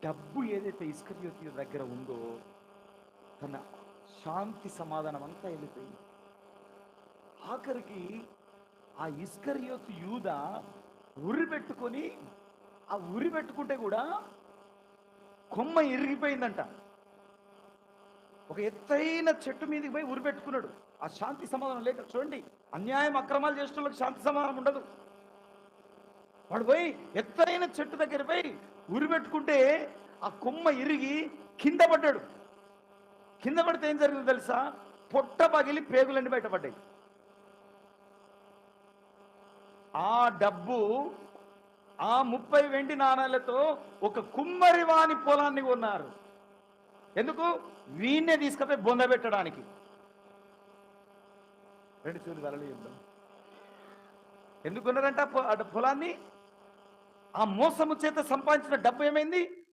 డబ్బు ఏదైతే ఇస్కరియోతు దగ్గర ఉందో తన శాంతి సమాధానం అంతా వెళ్ళిపోయింది. ఆఖరికి ఆ ఇస్కరియోతు యూద ఉరి పెట్టుకొని, ఆ ఉరి పెట్టుకుంటే కూడా కొమ్మ ఇరిగిపోయిందంట. ఒక ఎత్తైన చెట్టు మీదకి పోయి ఉరి పెట్టుకున్నాడు. ఆ శాంతి సమాధానం లేక, చూడండి, అన్యాయం అక్రమాలు చేసిన వాళ్ళకి శాంతి సమాధానం ఉండదు. వాడు పోయి ఎత్తైన చెట్టు దగ్గర పోయి ఉరి పెట్టుకుంటే ఆ కొమ్మ ఇరిగి కింద పడ్డాడు. కింద పడితే ఏం జరిగిందో తెలుసా? పొట్ట పగిలి పేగులన్నీ బయటపడ్డాయి. ఆ డబ్బు, ఆ 30 వెండి నాణాలతో ఒక కుమ్మరి వాని పొలాన్ని కొన్నారు. ఎందుకు? వీణ్ణే తీసుకుపోయి బొందబెట్టడానికి. రెండు చూడు వలలు చెప్దాం. ఎందుకు కొన్నారంట పొలాన్ని? ఆ మోసము చేత సంపాదించిన డబ్బు ఏమైంది?